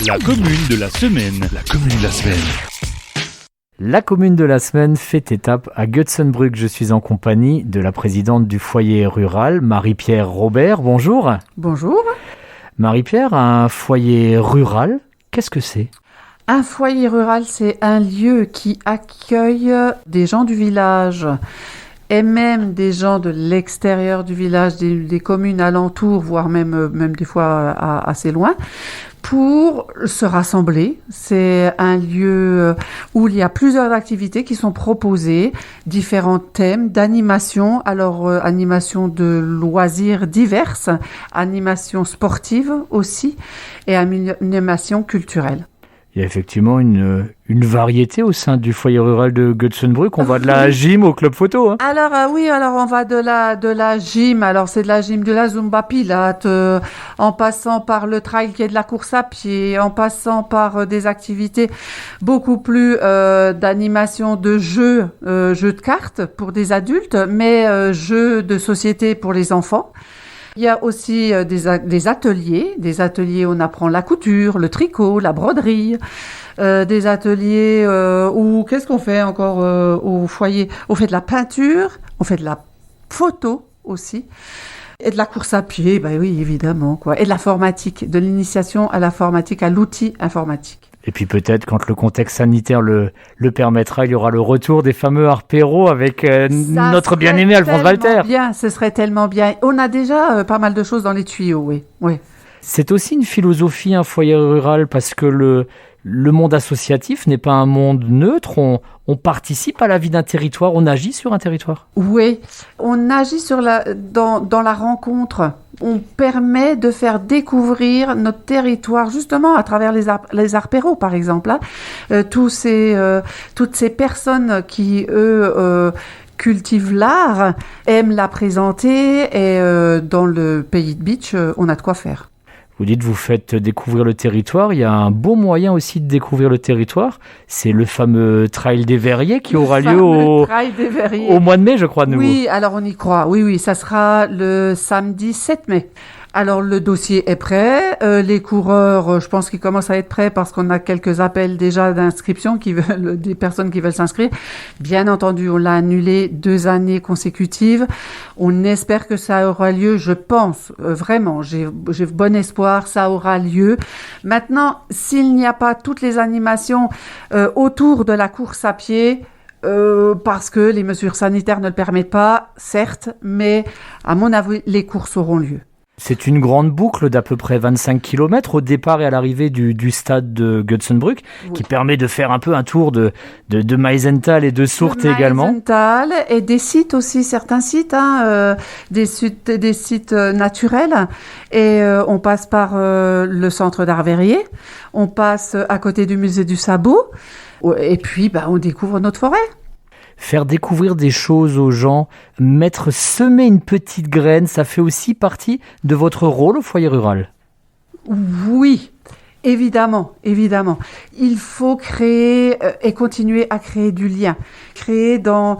La commune de la semaine. La commune de la semaine. La commune de la semaine fait étape à Götzenbrück. Je suis en compagnie de la présidente du foyer rural, Marie-Pierre Robert. Bonjour. Bonjour. Marie-Pierre, un foyer rural, qu'est-ce que c'est ? Un foyer rural, c'est un lieu qui accueille des gens du village et même des gens de l'extérieur du village, des communes alentours, voire même des fois assez loin, pour se rassembler. C'est un lieu où il y a plusieurs activités qui sont proposées, différents thèmes d'animation, alors animation de loisirs diverses, animation sportive aussi, et animation culturelle. Il y a effectivement une variété au sein du foyer rural de Götzenbrück. On va de la gym au club photo. Hein. Alors on va de la gym. Alors c'est de la gym, de la Zumba Pilates, en passant par le trail qui est de la course à pied, en passant par des activités beaucoup plus d'animation de jeux de cartes pour des adultes, mais jeux de société pour les enfants. Il y a aussi des ateliers où on apprend la couture, le tricot, la broderie, des ateliers où qu'est-ce qu'on fait encore au foyer ? On fait de la peinture, on fait de la photo aussi, et de la course à pied, bah oui évidemment quoi, et de l'informatique, de l'initiation à l'informatique, à l'outil informatique. Et puis peut-être, quand le contexte sanitaire le permettra, il y aura le retour des fameux apéros avec notre bien-aimé Alphonse Walter. Ce serait tellement bien. On a déjà pas mal de choses dans les tuyaux, oui. C'est aussi une philosophie, un foyer rural, parce que le monde associatif n'est pas un monde neutre. On participe à la vie d'un territoire, on agit sur un territoire. Oui, on agit dans la rencontre. On permet de faire découvrir notre territoire justement à travers les apéros par exemple. Toutes ces personnes qui cultivent l'art, aiment la présenter et dans le pays de Beach, on a de quoi faire. Vous dites, vous faites découvrir le territoire. Il y a un beau moyen aussi de découvrir le territoire. C'est le fameux Trail des Verriers qui aura lieu au mois de mai, je crois, de nouveau. Oui, alors on y croit. Oui, ça sera le samedi 7 mai. Alors le dossier est prêt, les coureurs, je pense qu'ils commencent à être prêts parce qu'on a quelques appels déjà d'inscription des personnes qui veulent s'inscrire. Bien entendu, on l'a annulé 2 années consécutives. On espère que ça aura lieu, je pense, vraiment, j'ai bon espoir, ça aura lieu. Maintenant, s'il n'y a pas toutes les animations autour de la course à pied, parce que les mesures sanitaires ne le permettent pas, certes, mais à mon avis, les courses auront lieu. C'est une grande boucle d'à peu près 25 km au départ et à l'arrivée du stade de Götzenbrück, oui, qui permet de faire un peu un tour de Meisenthal et de Sourth également. Meisenthal et des sites aussi, certains sites, des sites naturels. Et on passe par le centre d'art Verrier, on passe à côté du musée du Sabot, et puis on découvre notre forêt. Faire découvrir des choses aux gens, semer une petite graine, ça fait aussi partie de votre rôle au foyer rural. Oui, évidemment. Il faut créer et continuer à créer du lien, créer dans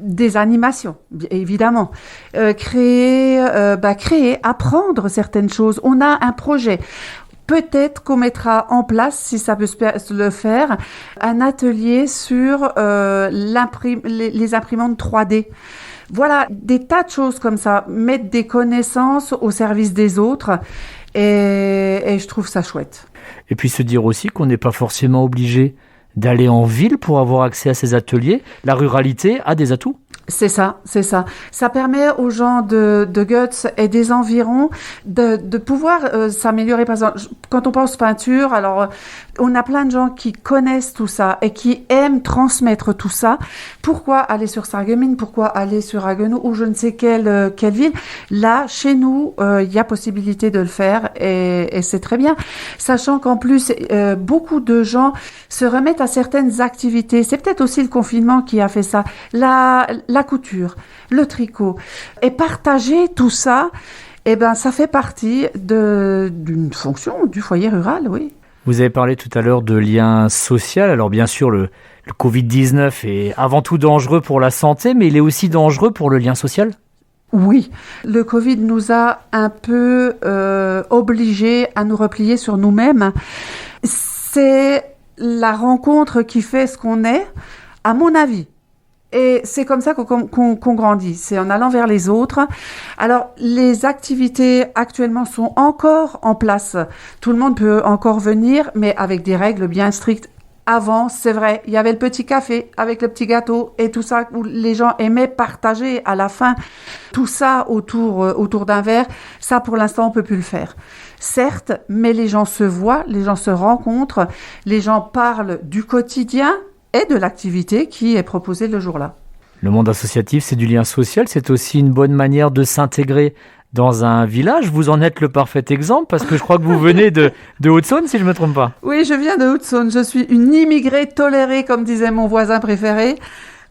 des animations, évidemment, créer, apprendre certaines choses. On a un projet. Peut-être qu'on mettra en place, si ça peut se le faire, un atelier sur les imprimantes 3D. Voilà, des tas de choses comme ça. Mettre des connaissances au service des autres et je trouve ça chouette. Et puis se dire aussi qu'on n'est pas forcément obligé d'aller en ville pour avoir accès à ces ateliers. La ruralité a des atouts. C'est ça. Ça permet aux gens de Götz et des environs de pouvoir s'améliorer. Par exemple, quand on pense peinture, alors on a plein de gens qui connaissent tout ça et qui aiment transmettre tout ça. Pourquoi aller sur Sarreguemines ? Pourquoi aller sur Haguenau ou je ne sais quelle ville ? Là, chez nous, il y a possibilité de le faire et c'est très bien. Sachant qu'en plus, beaucoup de gens se remettent à certaines activités. C'est peut-être aussi le confinement qui a fait ça. La couture, le tricot. Et partager tout ça, ça fait partie d'une fonction du foyer rural, oui. Vous avez parlé tout à l'heure de lien social. Alors bien sûr, le Covid-19 est avant tout dangereux pour la santé, mais il est aussi dangereux pour le lien social. Oui, le Covid nous a un peu obligés à nous replier sur nous-mêmes. C'est la rencontre qui fait ce qu'on est, à mon avis. Et c'est comme ça qu'on grandit, c'est en allant vers les autres. Alors, les activités actuellement sont encore en place. Tout le monde peut encore venir, mais avec des règles bien strictes. Avant, c'est vrai, il y avait le petit café avec le petit gâteau et tout ça, où les gens aimaient partager à la fin tout ça autour d'un verre. Ça, pour l'instant, on peut plus le faire. Certes, mais les gens se voient, les gens se rencontrent, les gens parlent du quotidien et de l'activité qui est proposée le jour-là. Le monde associatif, c'est du lien social, c'est aussi une bonne manière de s'intégrer dans un village. Vous en êtes le parfait exemple parce que je crois que vous venez de Haute-Saône, si je ne me trompe pas. Oui, je viens de Haute-Saône. Je suis une immigrée tolérée, comme disait mon voisin préféré.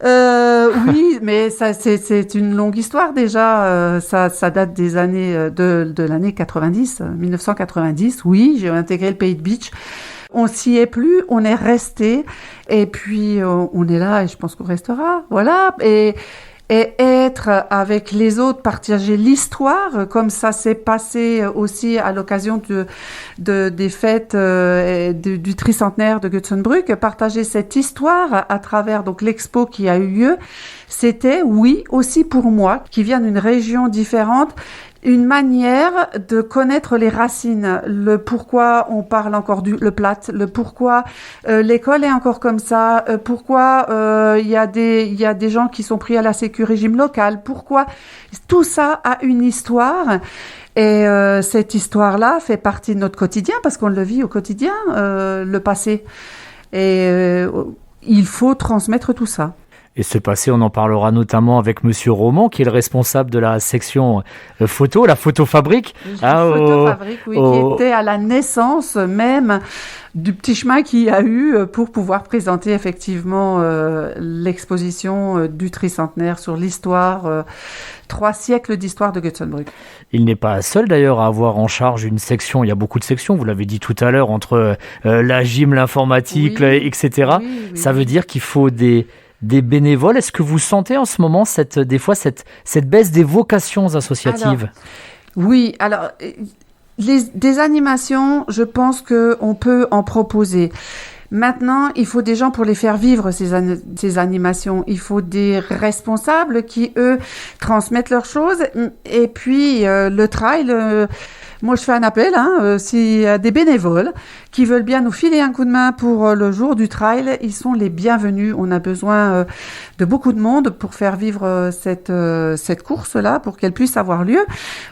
Oui, mais ça, c'est une longue histoire déjà. Ça date des années de l'année 90, 1990. Oui, j'ai intégré le Pays de Beach. On s'y est plus, on est resté, et puis on est là, et je pense qu'on restera. Voilà. Et être avec les autres, partager l'histoire, comme ça s'est passé aussi à l'occasion des fêtes du tricentenaire de Götzenbrück, partager cette histoire à travers donc l'expo qui a eu lieu, c'était, oui, aussi pour moi, qui vient d'une région différente, une manière de connaître les racines, le pourquoi on parle encore le plate, le pourquoi l'école est encore comme ça, pourquoi il y a des gens qui sont pris à la sécu régime local, pourquoi tout ça a une histoire. Et cette histoire-là fait partie de notre quotidien parce qu'on le vit au quotidien, le passé. Et il faut transmettre tout ça. Et ce passé, on en parlera notamment avec Monsieur Roman, qui est le responsable de la section photo, la photofabrique. Photofabrique, oui, qui était à la naissance même du petit chemin qu'il y a eu pour pouvoir présenter effectivement l'exposition du tricentenaire sur l'histoire, 3 siècles d'histoire de Götzenbrück. Il n'est pas seul d'ailleurs à avoir en charge une section, il y a beaucoup de sections, vous l'avez dit tout à l'heure, entre la gym, l'informatique, oui, etc. Oui, ça veut dire qu'il faut des bénévoles. Est-ce que vous sentez en ce moment des fois cette baisse des vocations associatives ? Alors, des animations, je pense qu'on peut en proposer. Maintenant, il faut des gens pour les faire vivre, ces animations. Il faut des responsables qui, eux, transmettent leurs choses. Et puis, le trail... Moi, je fais un appel, s'il y a des bénévoles qui veulent bien nous filer un coup de main pour le jour du trail, ils sont les bienvenus. On a besoin de beaucoup de monde pour faire vivre cette course-là, pour qu'elle puisse avoir lieu.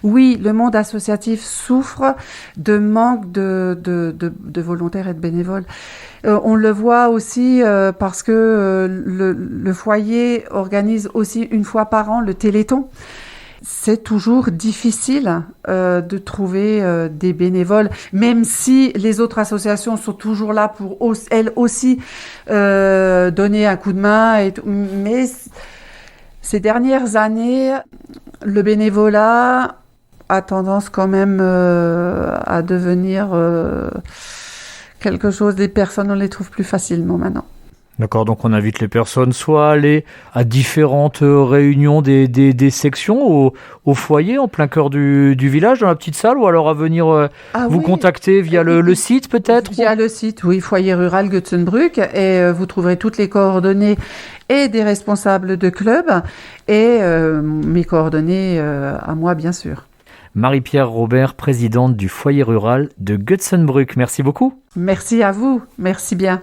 Oui, le monde associatif souffre de manque de volontaires et de bénévoles. On le voit aussi parce que le foyer organise aussi une fois par an le Téléthon. C'est toujours difficile de trouver des bénévoles, même si les autres associations sont toujours là pour elles aussi donner un coup de main. Mais ces dernières années, le bénévolat a tendance quand même à devenir quelque chose. Les personnes, on les trouve plus facilement maintenant. D'accord, donc on invite les personnes soit à aller à différentes réunions des sections au foyer, en plein cœur du village, dans la petite salle, ou alors à venir contacter via le site peut-être ? Via le site, oui, Foyer Rural Götzenbrück, et vous trouverez toutes les coordonnées et des responsables de club, et mes coordonnées à moi, bien sûr. Marie-Pierre Robert, présidente du Foyer Rural de Götzenbrück. Merci beaucoup. Merci à vous, merci bien.